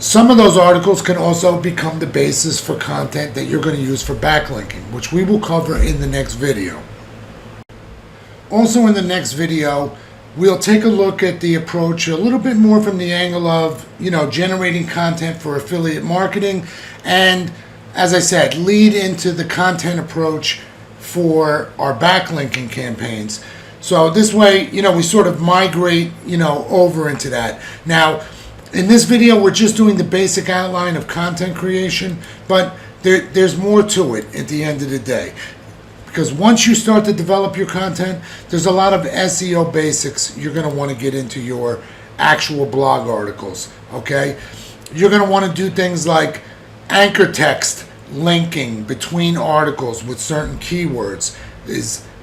some of those articles can also become the basis for content that you're going to use for backlinking, which we will cover in the next video. Also in the next video, we'll take a look at the approach a little bit more from the angle of, generating content for affiliate marketing, and, as I said, lead into the content approach for our backlinking campaigns. So this way, we sort of migrate, over into that. Now, in this video, we're just doing the basic outline of content creation, but there's more to it at the end of the day. because once you start to develop your content, there's a lot of SEO basics you're going to want to get into your actual blog articles, okay? You're going to want to do things like anchor text linking between articles with certain keywords.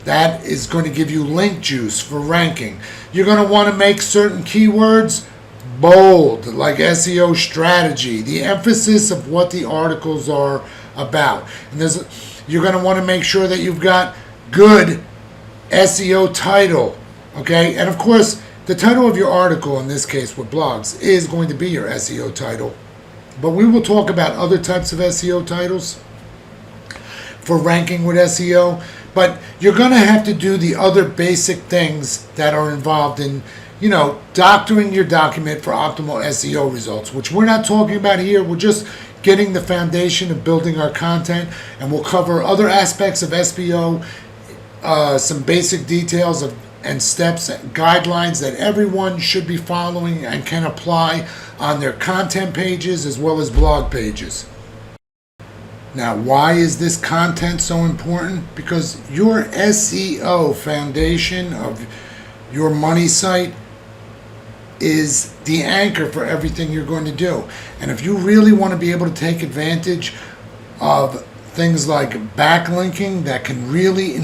That is going to give you link juice for ranking. You're going to want to make certain keywords bold, like SEO strategy, the emphasis of what the articles are about. And you're going to want to make sure that you've got good SEO title, okay? And of course, the title of your article, in this case with blogs, is going to be your SEO title. But we will talk about other types of SEO titles for ranking with SEO. But you're going to have to do the other basic things that are involved in, doctoring your document for optimal SEO results, which we're not talking about here. We're just getting the foundation of building our content, and we'll cover other aspects of SEO, some basic details and steps and guidelines that everyone should be following and can apply on their content pages as well as blog pages. Now, why is this content so important? Because your SEO foundation of your money site is the anchor for everything you're going to do. And if you really want to be able to take advantage of things like backlinking that can really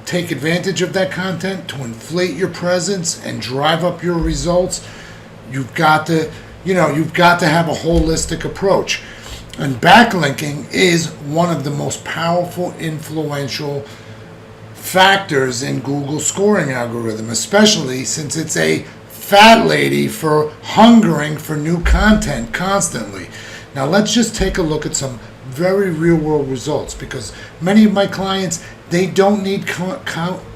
take advantage of that content to inflate your presence and drive up your results, you've got to have a holistic approach. And backlinking is one of the most powerful, influential factors in Google's scoring algorithm, especially since it's a fat lady for hungering for new content constantly. Now let's just take a look at some very real world results, because many of my clients, they don't need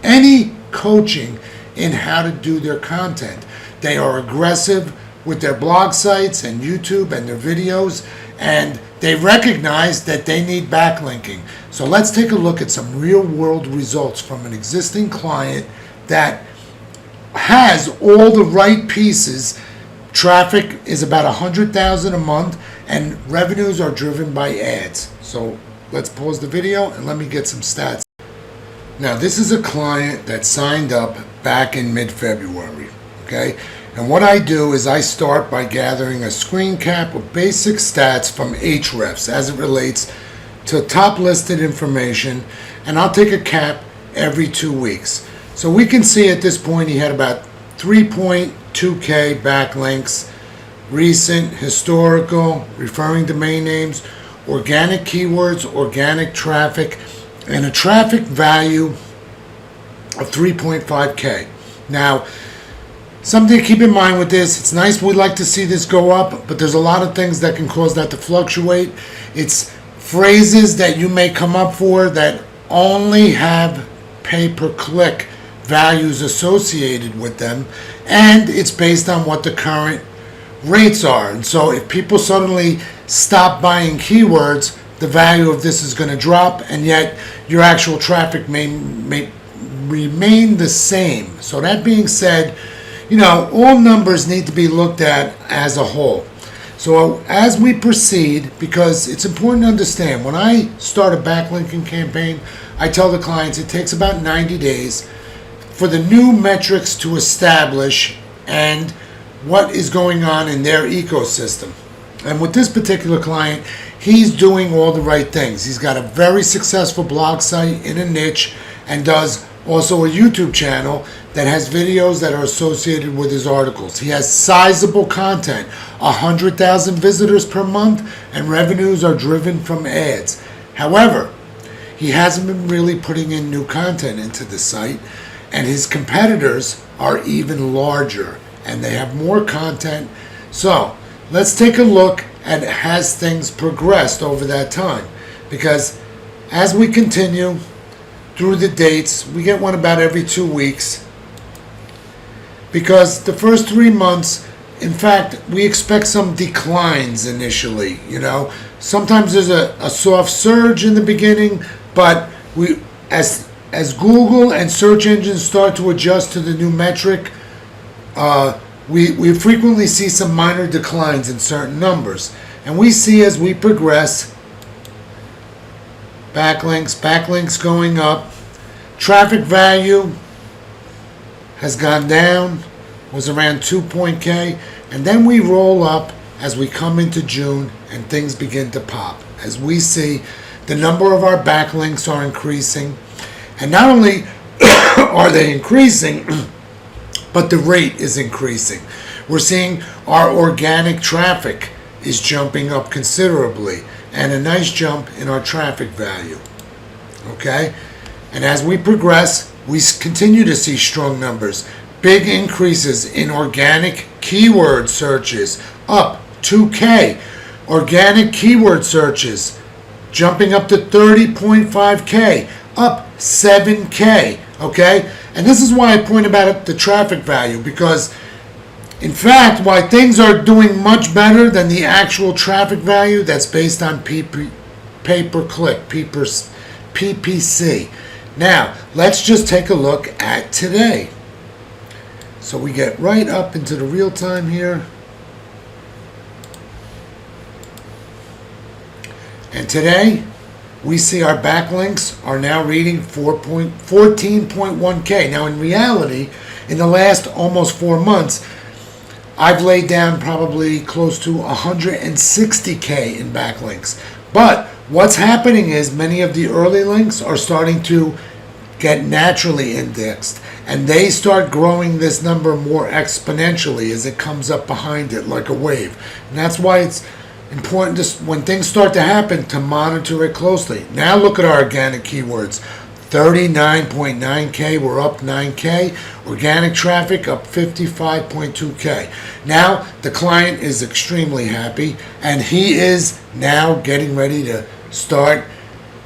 any coaching in how to do their content. They are aggressive with their blog sites and YouTube and their videos, and they recognize that they need backlinking. So let's take a look at some real world results from an existing client that has all the right pieces. Traffic is about 100,000 a month, and revenues are driven by ads. So let's pause the video and let me get some stats. Now, this is a client that signed up back in mid-February, okay? And what I do is I start by gathering a screen cap of basic stats from Ahrefs as it relates to top listed information, and I'll take a cap every 2 weeks. So we can see at this point he had about 3.2K backlinks, recent, historical, referring domain names, organic keywords, organic traffic, and a traffic value of 3.5K. Now, something to keep in mind with this, it's nice, we'd like to see this go up, but there's a lot of things that can cause that to fluctuate. It's phrases that you may come up for that only have pay-per-click values associated with them, and it's based on what the current rates are. And so if people suddenly stop buying keywords, the value of this is going to drop, and yet your actual traffic may remain the same. So that being said, all numbers need to be looked at as a whole. So as we proceed, because it's important to understand, when I start a backlinking campaign, I tell the clients it takes about 90 days for the new metrics to establish and what is going on in their ecosystem. And with this particular client, he's doing all the right things. He's got a very successful blog site in a niche, and does also a YouTube channel that has videos that are associated with his articles. He has sizable content, 100,000 visitors per month, and revenues are driven from ads. However, he hasn't been really putting in new content into the site, and his competitors are even larger and they have more content. So let's take a look at has things progressed over that time, because as we continue through the dates, we get one about every 2 weeks, because the first 3 months, in fact, we expect some declines initially. Sometimes there's a soft surge in the beginning, but as Google and search engines start to adjust to the new metric, we frequently see some minor declines in certain numbers. And we see as we progress, backlinks going up, Traffic value has gone down, was around 2.K, and then we roll up as we come into June and things begin to pop. As we see, the number of our backlinks are increasing, and not only are they increasing, but the rate is increasing. We're seeing our organic traffic is jumping up considerably, and a nice jump in our traffic value. Okay? And as we progress, we continue to see strong numbers. Big increases in organic keyword searches, up 2K. Organic keyword searches jumping up to 30.5K, up 7K. Okay? And this is why I point about the traffic value, because in fact, why things are doing much better than the actual traffic value that's based on pay-per-click, PPC. Now, let's just take a look at today. So we get right up into the real time here. And today, we see our backlinks are now reading 14.1K. Now, in reality, in the last almost 4 months, I've laid down probably close to 160K in backlinks. But what's happening is many of the early links are starting to get naturally indexed, and they start growing this number more exponentially as it comes up behind it like a wave. And that's why it's important to, when things start to happen, to monitor it closely. Now look at our organic keywords. 39.9K, we're up 9K. Organic traffic up 55.2K. Now the client is extremely happy, and he is now getting ready to start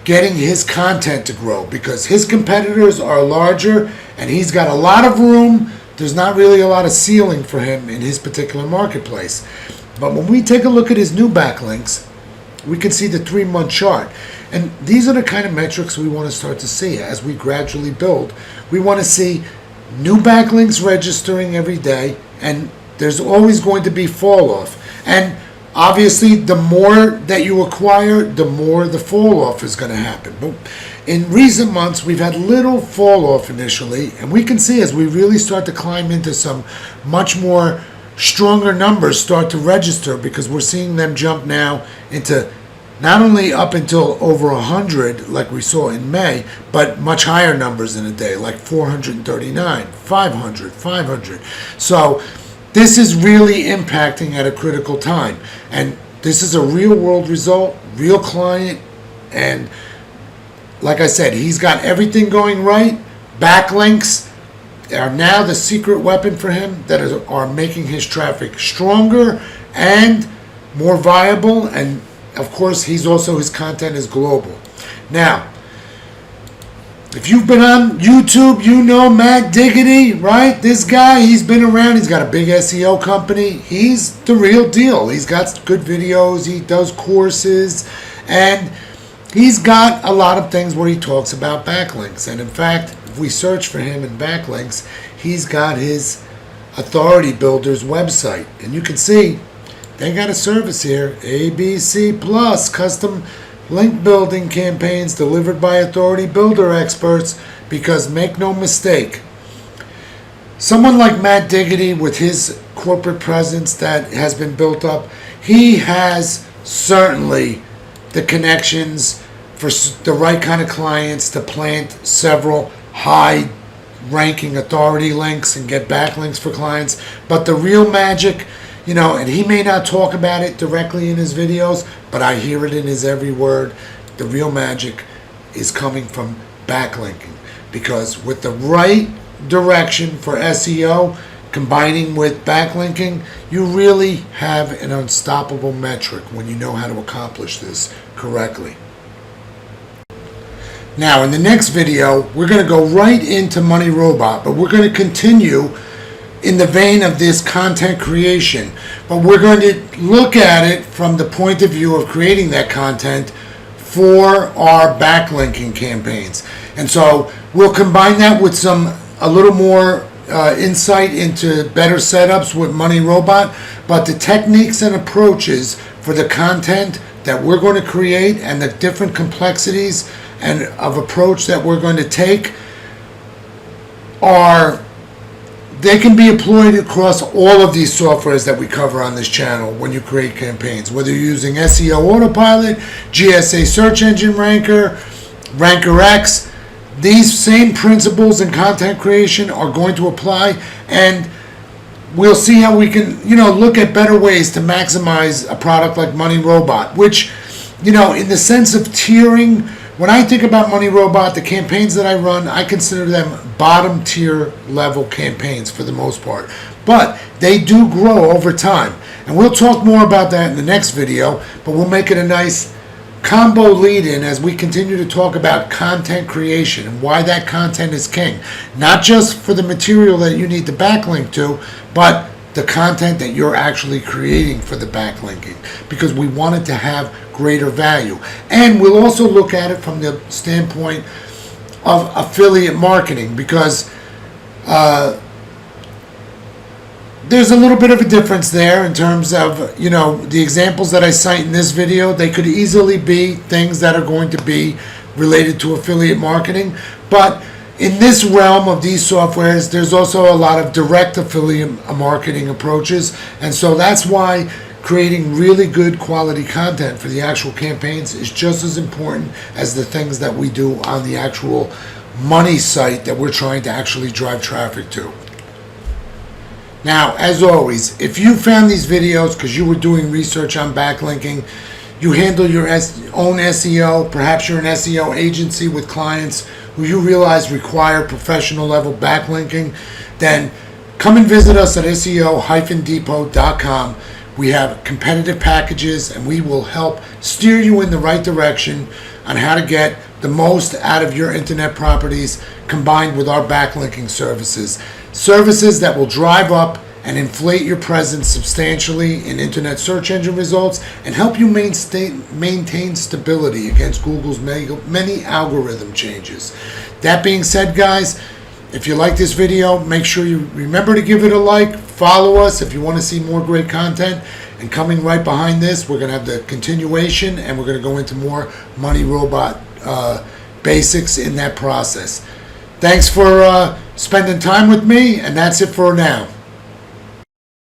getting his content to grow, because his competitors are larger and he's got a lot of room. There's not really a lot of ceiling for him in his particular marketplace. But when we take a look at his new backlinks, we can see the 3-month chart. And these are the kind of metrics we want to start to see as we gradually build. We want to see new backlinks registering every day, and there's always going to be fall off. And obviously, the more that you acquire, the more the fall off is going to happen. But in recent months, we've had little fall off initially, and we can see as we really start to climb into some much more stronger numbers start to register, because we're seeing them jump now into not only up until over 100 like we saw in May, but much higher numbers in a day, like 439, 500. So this is really impacting at a critical time. And this is a real world result, real client. And like I said, he's got everything going right. Backlinks are now the secret weapon for him that are making his traffic stronger and more viable. And of course, his content is global. Now, if you've been on YouTube, you know Matt Diggity, right? This guy, he's been around. He's got a big SEO company. He's the real deal. He's got good videos. He does courses. And he's got a lot of things where he talks about backlinks. And in fact, if we search for him in backlinks, he's got his Authority Builders website. And you can see they got a service here, ABC Plus, custom link building campaigns delivered by Authority Builder experts, because make no mistake, someone like Matt Diggity with his corporate presence that has been built up, he has certainly the connections for the right kind of clients to plant several high ranking authority links and get backlinks for clients. But the real magic, and he may not talk about it directly in his videos, but I hear it in his every word. The real magic is coming from backlinking, because with the right direction for SEO, combining with backlinking, you really have an unstoppable metric when you know how to accomplish this correctly. Now, in the next video, we're going to go right into Money Robot, but we're going to continue in the vein of this content creation, but we're going to look at it from the point of view of creating that content for our backlinking campaigns. And so we'll combine that with a little more insight into better setups with Money Robot, but the techniques and approaches for the content that we're going to create and the different complexities and of approach that we're going to take are, they can be employed across all of these softwares that we cover on this channel when you create campaigns, whether you're using SEO Autopilot, GSA Search Engine Ranker, RankerX. These same principles in content creation are going to apply, and we'll see how we can, look at better ways to maximize a product like Money Robot, which, in the sense of tiering, when I think about Money Robot, the campaigns that I run, I consider them bottom tier level campaigns for the most part. But they do grow over time. And we'll talk more about that in the next video, but we'll make it a nice combo lead-in as we continue to talk about content creation and why that content is king. Not just for the material that you need to backlink to, but the content that you're actually creating for the backlinking, because we want it to have greater value. And we'll also look at it from the standpoint of affiliate marketing, because there's a little bit of a difference there in terms of, the examples that I cite in this video. They could easily be things that are going to be related to affiliate marketing, but in this realm of these softwares, there's also a lot of direct affiliate marketing approaches, and so that's why creating really good quality content for the actual campaigns is just as important as the things that we do on the actual money site that we're trying to actually drive traffic to. Now, as always, if you found these videos because you were doing research on backlinking, you handle your own SEO, perhaps you're an SEO agency with clients who you realize require professional level backlinking, then come and visit us at SEO-depot.com. We have competitive packages, and we will help steer you in the right direction on how to get the most out of your internet properties, combined with our backlinking services. Services that will drive up and inflate your presence substantially in internet search engine results and help you maintain stability against Google's many algorithm changes. That being said, guys, if you like this video, make sure you remember to give it a like, follow us if you want to see more great content, and coming right behind this, we're going to have the continuation, and we're going to go into more Money Robot basics in that process. Thanks for spending time with me, and that's it for now.